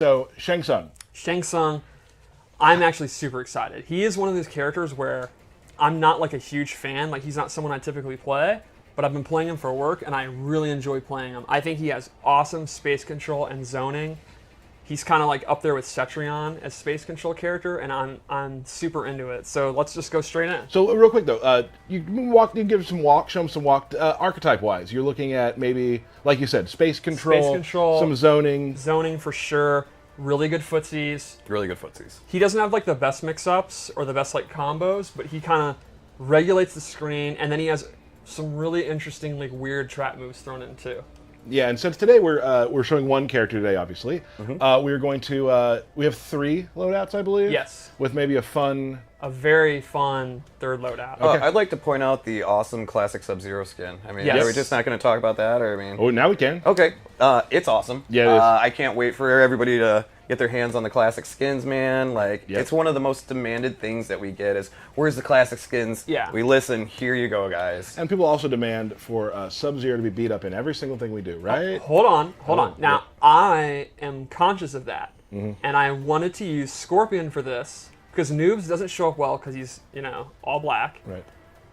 So, Shang Tsung. Shang Tsung, I'm actually super excited. He is one of those characters where I'm not like a huge fan. Like, he's not someone I typically play, but I've been playing him for work, and I really enjoy playing him. I think he has awesome space control and zoning. He's kind of like up there with Cetrion as space control character, and I'm super into it. So let's just go straight in. So real quick though, you give some walk, show them some walk. Archetype wise, you're looking at maybe, like you said, space control, some zoning for sure. Really good footsies. Really good footsies. He doesn't have like the best mix-ups or the best like combos, but he kind of regulates the screen, and then he has some really interesting like weird trap moves thrown in too. Yeah, and since today we're showing one character today, obviously, we're going to we have 3 loadouts, I believe. Yes. With maybe a very fun third loadout. Okay. I'd like to point out the awesome classic Sub-Zero skin. I mean, Yes. are we just not going to talk about that, or I mean? Oh, now we can. Okay, it's awesome. Yeah, it is. I can't wait for everybody to get their hands on the classic skins, man. Like, Yep. It's one of the most demanded things that we get is, where's the classic skins? Yeah. We listen, here you go, guys. And people also demand for Sub-Zero to be beat up in every single thing we do, right? Hold on. Now, I am conscious of that, and I wanted to use Scorpion for this, because Noobs doesn't show up well because he's, all black. Right.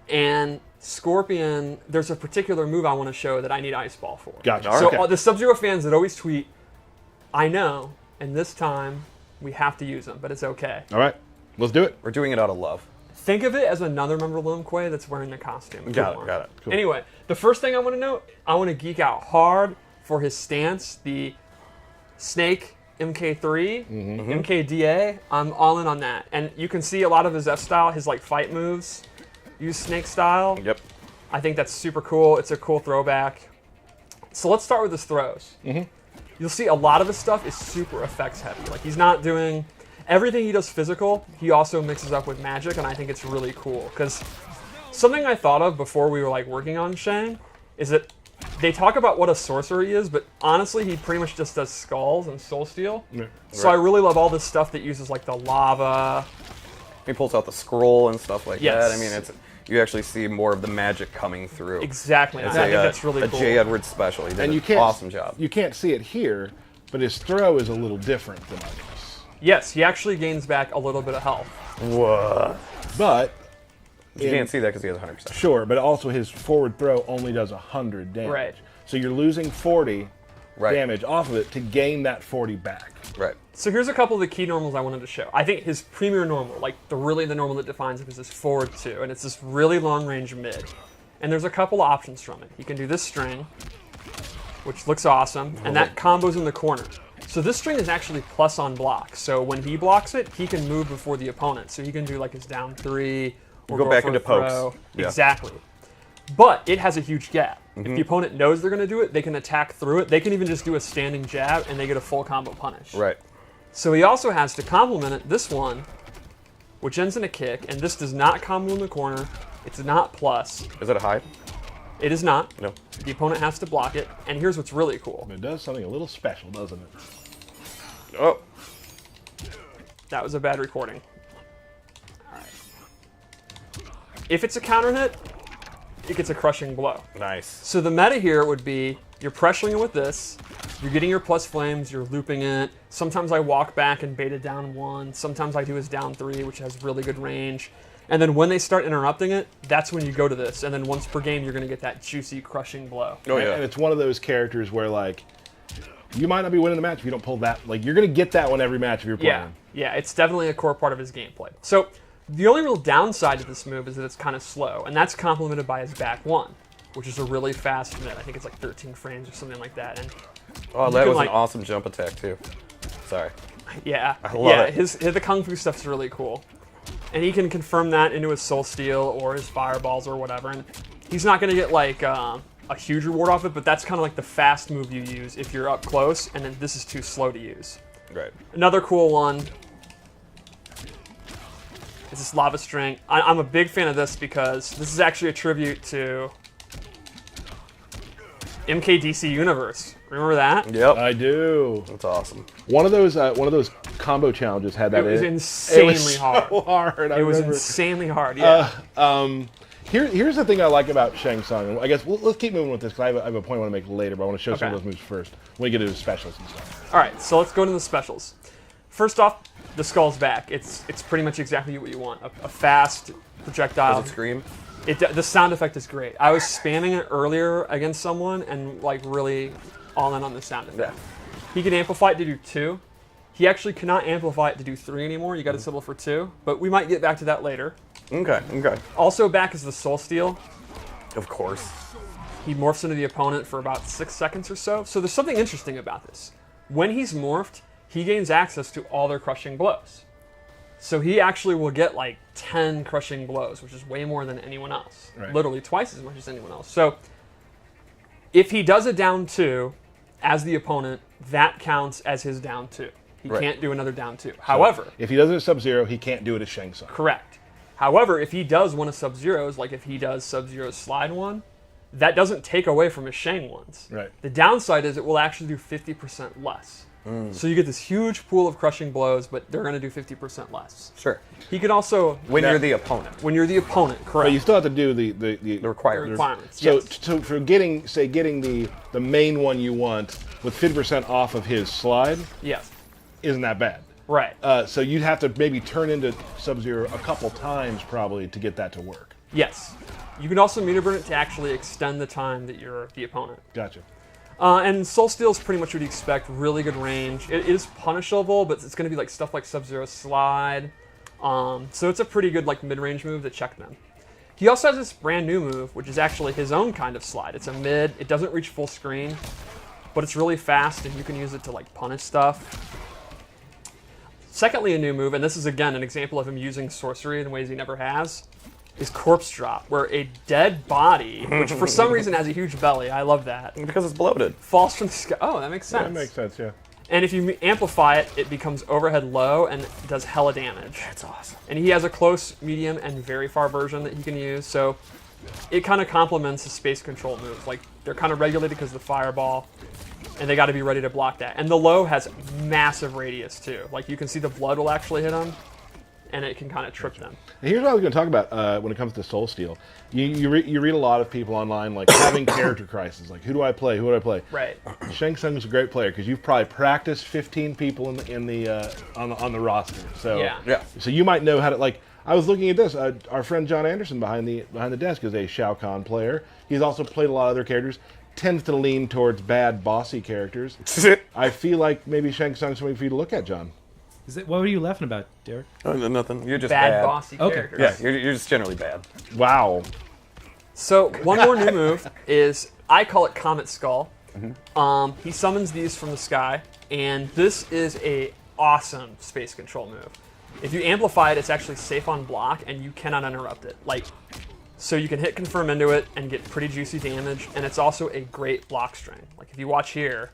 And Scorpion, there's a particular move I want to show that I need Ice Ball for. Gotcha. So Okay. the Sub-Zero fans that always tweet, I know, and this time we have to use them, but it's okay. All right, let's do it. We're doing it out of love. Think of it as another member of Limquay that's wearing the costume. Got it. Cool. Anyway, the first thing I want to note, I want to geek out hard for his stance, the Snake MK3, MKDA. I'm all in on that. And you can see a lot of his F-style, his like fight moves, use Snake style. Yep. I think that's super cool. It's a cool throwback. So let's start with his throws. You'll see a lot of his stuff is super effects heavy. Like, he's not doing everything he does physical. He also mixes up with magic, and I think it's really cool. Because something I thought of before we were like working on Shang is that they talk about what a sorcerer he is, but honestly, he pretty much just does skulls and soul steal. Yeah. So I really love all this stuff that uses like the lava. He pulls out the scroll and stuff like Yes. that. I mean, you actually see more of the magic coming through. Exactly. It's I think that's really cool. A J. Edwards special. He did And you an can't, awesome job. You can't see it here, but his throw is a little different than others. Yes, he actually gains back a little bit of health. What? But You can't see that because he has 100%. sure, but also his forward throw only does 100 damage. Right. So you're losing 40 Right. damage off of it to gain that 40 back. Right. So here's a couple of the key normals I wanted to show. I think his premier normal, like the normal that defines him, is this forward 2, and it's this really long range mid. And there's a couple of options from it. He can do this string, which looks awesome, and that combos in the corner. So this string is actually plus on block. So when he blocks it, he can move before the opponent. So he can do like his down 3 or Go back for a into throw. pokes. Yeah. Exactly. But it has a huge gap. If the opponent knows they're going to do it, they can attack through it. They can even just do a standing jab, and they get a full combo punish. Right. So he also has to complement it, this one, which ends in a kick, and this does not combo in the corner. It's not plus. Is that a high? It is not. No. The opponent has to block it, and here's what's really cool. It does something a little special, doesn't it? Oh. That was a bad recording. All right. If it's a counter hit, it gets a crushing blow. Nice. So the meta here would be, you're pressuring it with this, you're getting your plus flames, you're looping it. Sometimes I walk back and bait it down 1. Sometimes I do his down 3, which has really good range. And then when they start interrupting it, that's when you go to this. And then once per game, you're going to get that juicy, crushing blow. Oh, yeah. And it's one of those characters where, like, you might not be winning the match if you don't pull that. Like, you're going to get that one every match if you're playing. Yeah, it's definitely a core part of his gameplay. So the only real downside to this move is that it's kind of slow, and that's complemented by his back 1, which is a really fast mid. I think it's like 13 frames or something like that. And Oh, you that can, was like- an awesome jump attack, too. Sorry. yeah, I love it. The kung fu stuff's really cool, and he can confirm that into his soul steal or his fireballs or whatever. And he's not going to get like a huge reward off it, but that's kind of like the fast move you use if you're up close, and then this is too slow to use. Right. Another cool one is this lava string. I'm a big fan of this because this is actually a tribute to MKDC Universe. Remember that? Yep. I do. That's awesome. One of those combo challenges had that It was in it. insanely It was hard. so hard. It was insanely hard, yeah. Here's the thing I like about Shang Tsung. I guess let's keep moving with this because I have a point I want to make later, but I want to show some of those moves first when we get into the specials and stuff. All right, so let's go into the specials. First off, the skull's back. It's pretty much exactly what you want. A fast projectile. Does it scream? The sound effect is great. I was spamming it earlier against someone and like really all in on the sound effect. Yeah. He can amplify it to do 2. He actually cannot amplify it to do 3 anymore. You got to settle for 2, but we might get back to that later. Okay. Also back is the Soul Steal. Of course. He morphs into the opponent for about 6 seconds or so. So there's something interesting about this. When he's morphed, he gains access to all their crushing blows. So he actually will get like 10 crushing blows, which is way more than anyone else. Right. Literally twice as much as anyone else. So if he does a down 2 as the opponent, that counts as his down 2. He can't do another down 2. However, if he does it at Sub-Zero, he can't do it as Shang Tsung. correct. However, if he does one of Sub-Zero's, like if he does Sub-Zero's slide one, that doesn't take away from his Shang ones. Right. The downside is it will actually do 50% less. So you get this huge pool of crushing blows, but they're going to do 50% less. Sure. He can also... When you're the opponent. When you're the opponent, correct. But you still have to do the requirements. So, Yes. so for getting the main one you want with 50% off of his slide, Yes. isn't that bad. Right. So you'd have to maybe turn into Sub-Zero a couple times probably to get that to work. Yes. You can also meter burn it to actually extend the time that you're the opponent. Gotcha. And Soul Steal is pretty much what you expect. Really good range. It is punishable, but it's going to be like stuff like Sub-Zero Slide. So it's a pretty good like mid-range move to check them. He also has this brand new move, which is actually his own kind of slide. It's a mid. It doesn't reach full screen, but it's really fast, and you can use it to like punish stuff. Secondly, a new move, and this is again an example of him using sorcery in ways he never has, is Corpse Drop, where a dead body, which for some reason has a huge belly, I love that, Because it's bloated. falls from the sky. Oh, that makes sense. That makes sense, yeah. And if you amplify it, it becomes overhead low and does hella damage. That's awesome. And he has a close, medium, and very far version that he can use, so it kind of complements the space control moves. Like, they're kind of regulated because of the fireball, and they got to be ready to block that. And the low has massive radius, too. Like, you can see the blood will actually hit them, and it can kind of trip them. And here's what I was going to talk about when it comes to Soul Steal. You read a lot of people online like having character crisis, like who do I play? Who do I play? Right. Shang Tsung is a great player because you've probably practiced 15 people on the roster. So Yeah. So you might know how to like. I was looking at this. Our friend John Anderson behind the desk is a Shao Kahn player. He's also played a lot of other characters. Tends to lean towards bad, bossy characters. I feel like maybe Shang Tsung's something for you to look at, John. What were you laughing about, Derek? Oh, nothing. You're just Bad, bossy Okay. characters. Yeah, you're just generally bad. Wow. So one more new move is, I call it Comet Skull. He summons these from the sky, and this is a awesome space control move. If you amplify it, it's actually safe on block, and you cannot interrupt it. Like, so you can hit confirm into it and get pretty juicy damage, and it's also a great block string. Like if you watch here,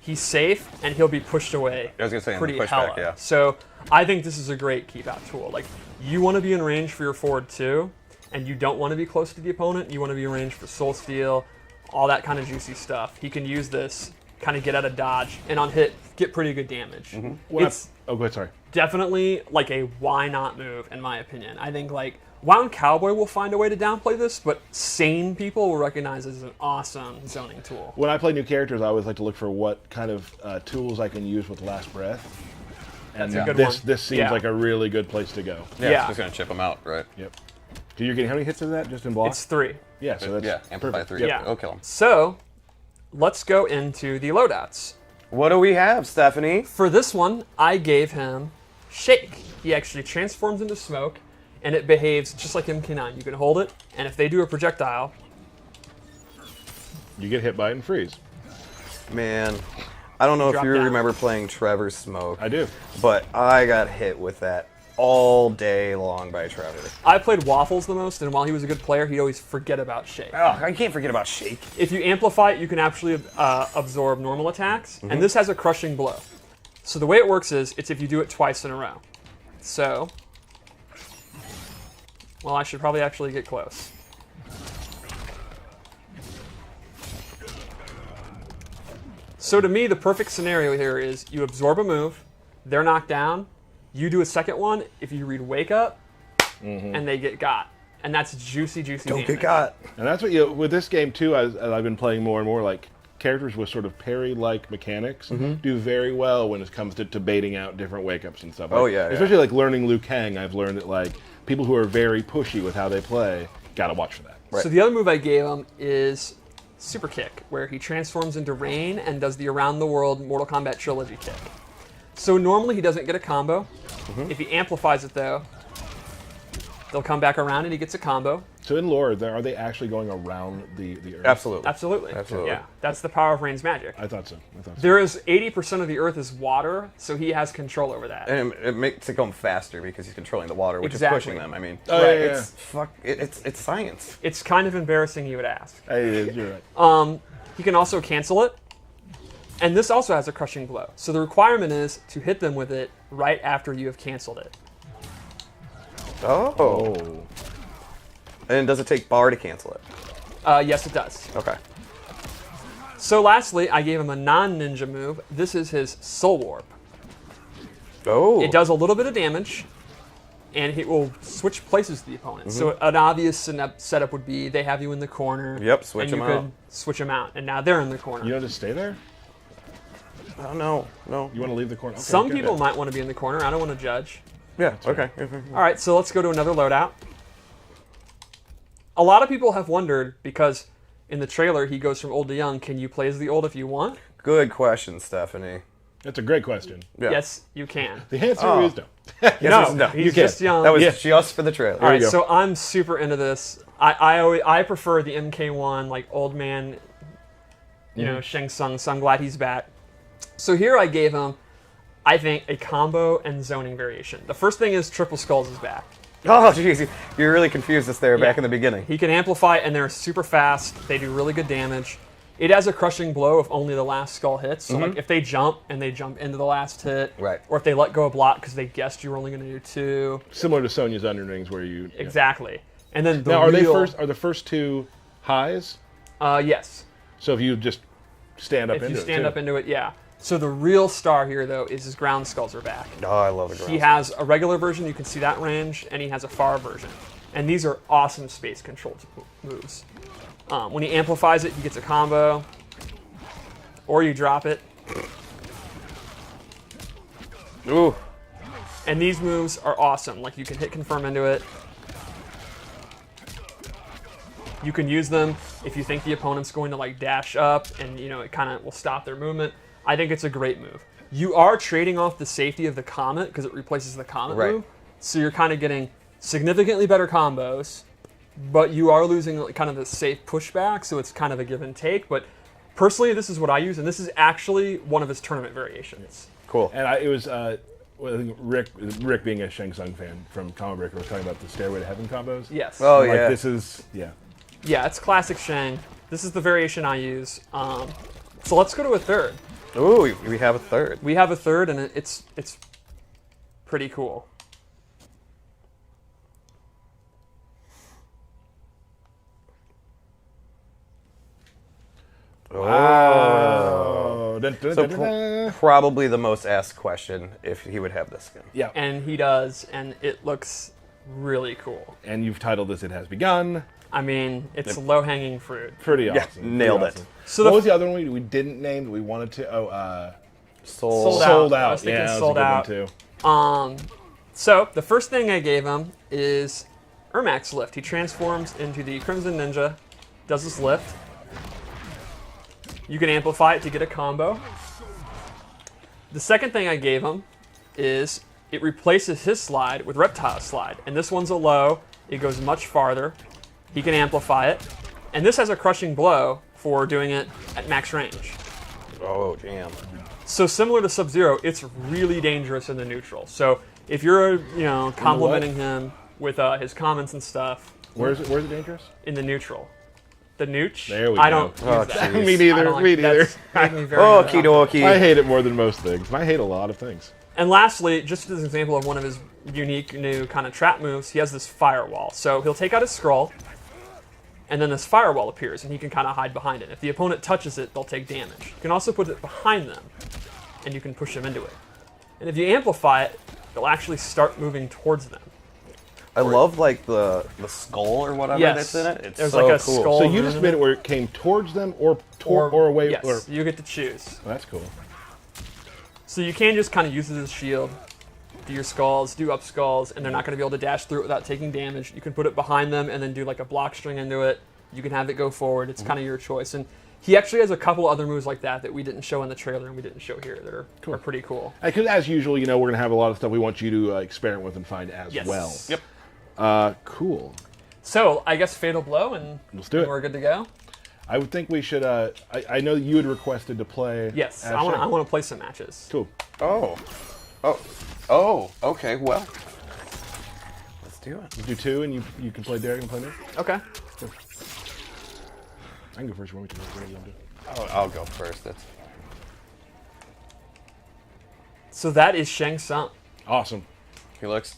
he's safe, and he'll be pushed away. I was gonna say, in the pretty pushback, hella. yeah. So I think this is a great keep out tool. Like, you want to be in range for your forward too, and you don't want to be close to the opponent. You want to be in range for Soul Steal, all that kind of juicy stuff. He can use this, kind of get out of dodge, and on hit, get pretty good damage. It's Oh, go ahead. Sorry. definitely like a why not move, in my opinion. I think like Wound Cowboy will find a way to downplay this, but sane people will recognize it as an awesome zoning tool. When I play new characters, I always like to look for what kind of tools I can use with Last Breath. And That's a good this one. this seems Yeah. like a really good place to go. Yeah, Yeah. it's just gonna chip them out, right? Yep. So you're getting how many hits of that just in block? It's 3. Yeah, so that's Yeah, amplify perfect. 3. Yeah. It'll kill them. So let's go into the loadouts. What do we have, Stephanie? For this one, I gave him Shake. He actually transforms into smoke, and it behaves just like MK9. You can hold it, and if they do a projectile, You get hit by it and freeze. Man, I don't know if Drop you down. remember playing Trevor's Smoke, I do. but I got hit with that all day long by Trevor. I played Waffles the most, and while he was a good player, he'd always forget about Shake. Oh, I can't forget about Shake. If you amplify it, you can actually absorb normal attacks, and this has a crushing blow. So the way it works is, it's if you do it twice in a row. So, well, I should probably actually get close. So to me, the perfect scenario here is you absorb a move, they're knocked down, you do a second one, if you read Wake Up, and they get got. and that's juicy Don't damage. get got. And that's what you with this game too. As I've been playing more and more, like characters with sort of parry-like mechanics do very well when it comes to baiting out different wake-ups and stuff. Oh, Like, yeah, yeah. especially like learning Liu Kang. I've learned that like people who are very pushy with how they play gotta watch for that. Right. So the other move I gave him is Super Kick, where he transforms into Rain and does the Around the World Mortal Kombat Trilogy kick. So normally he doesn't get a combo. If he amplifies it though, they'll come back around and he gets a combo. So in lore, are they actually going around the Earth? Absolutely. Absolutely. Absolutely. Yeah, that's the power of Rain's magic. I thought so. There is 80% of the Earth is water, so he has control over that. And it makes it go faster because he's controlling the water, which Exactly. is pushing them. I mean, Oh, yeah, yeah, it's science. It's kind of embarrassing, you would ask. It is. You're right. He can also cancel it, and this also has a crushing blow. So the requirement is to hit them with it right after you have canceled it. Oh. And does it take bar to cancel it? Yes, it does. Okay. So lastly, I gave him a non-ninja move. This is his Soul Warp. Oh. It does a little bit of damage, and it will switch places with the opponent. So an obvious setup would be they have you in the corner. Yep, switch and them you out. could switch them out, and now they're in the corner. You don't just stay there. Oh, no. You want to leave the corner? Okay, Some good. people might want to be in the corner. I don't want to judge. Yeah, okay. All right, so let's go to another loadout. A lot of people have wondered, because in the trailer he goes from old to young, can you play as the old if you want? Good question, Stephanie. That's a great question. Yeah. Yes, you can. The answer is no. Yes, No, no. he's you just can. young. That was Yeah. just for the trailer. All right, you go. so I'm super into this. I prefer the MK1, like old man, you know, Shang Tsung. So I'm glad he's back. So here I gave him, I think, a combo and zoning variation. The first thing is Triple Skulls is back. Oh, jeez. You really confused us there back Yeah. in the beginning. He can amplify, and they're super fast. They do really good damage. It has a crushing blow if only the last skull hits. So like if they jump and they jump into the last hit, Right. or if they let go a block because they guessed you were only going to do 2. Similar to Sonya's Underlings, where you Exactly. And then the Now, are real, the first two highs? Yes. So if you just stand up If into you it, stand too. up into it, yeah. So the real star here, though, is his ground skulls are back. Oh, I love the ground. He has a regular version, you can see that range, and he has a far version. And these are awesome space control moves. When he amplifies it, he gets a combo, or you drop it. Ooh. And these moves are awesome. Like, you can hit confirm into it. You can use them if you think the opponent's going to like dash up and you know it kind of will stop their movement. I think it's a great move. You are trading off the safety of the Comet because it replaces the Comet Right. move. So you're kind of getting significantly better combos, but you are losing like, kind of the safe pushback, so it's kind of a give and take. But personally, this is what I use, and this is actually one of his tournament variations. Cool. And it was well, I think Rick being a Shang Tsung fan from Comic Breaker was talking about the Stairway to Heaven combos. Yes. Oh, Like, yeah. this is Yeah, it's classic Shang. This is the variation I use. So let's go to a third. Ooh, we have a third. We have a third, and it's pretty cool. wow. Dun, dun, So dun, dun, dun. probably the most asked question if he would have this skin. Yeah. And he does, and it looks really cool. And you've titled this "It Has Begun." I mean, it's low-hanging fruit. Pretty Yeah, awesome. nailed Pretty it. awesome. So What the- was the other one we didn't name that we wanted to? Sold Sold Out. I Out. was thinking Yeah, that was Sold a good Out. one too. So the first thing I gave him is Ermac's lift. He transforms into the Crimson Ninja, does this lift. You can amplify it to get a combo. The second thing I gave him is it replaces his slide with Reptile's slide. And this one's a low. It goes much farther. He can amplify it. And this has a crushing blow for doing it at max range. Oh, damn. So similar to Sub-Zero, it's really dangerous in the neutral. So if you're, complimenting him with his comments and stuff Where's it dangerous? in the neutral, the nooch. There we I go. don't Oh, use that. jeez. Me I neither. don't like- Me neither. that's made me very Okie uncomfortable. dokie. I hate it more than most things. I hate a lot of things. And lastly, just as an example of one of his unique new kind of trap moves, he has this firewall. So he'll take out his scroll, and then this firewall appears, and he can kind of hide behind it. If the opponent touches it, they'll take damage. You can also put it behind them, and you can push them into it. And if you amplify it, they'll actually start moving towards them. I love like the skull or whatever Yes. that's in it. It's There's so like a cool. skull. So you just made it where it came towards them or away. Yes, Or, you get to choose. that's cool. So you can just kind of use it as a shield. Do your skulls, do up skulls, and they're not going to be able to dash through it without taking damage. You can put it behind them and then do like a block string into it. You can have it go forward. It's kind of your choice. And he actually has a couple other moves like that we didn't show in the trailer and we didn't show here that are pretty cool. Because as usual, we're going to have a lot of stuff we want you to experiment with and find as Yes. well. Yep. Cool. So I guess Fatal Blow and Let's do it. we're good to go. I would think we should. I know you had requested to play. Yes, as I Shang. want to play some matches. Cool. Oh. Okay. Well, let's do it. We'll do 2, and you can play Derek and play me. Okay. I can go first. You want me to? I'll go first. That's So that is Shang Tsung. Awesome. he looks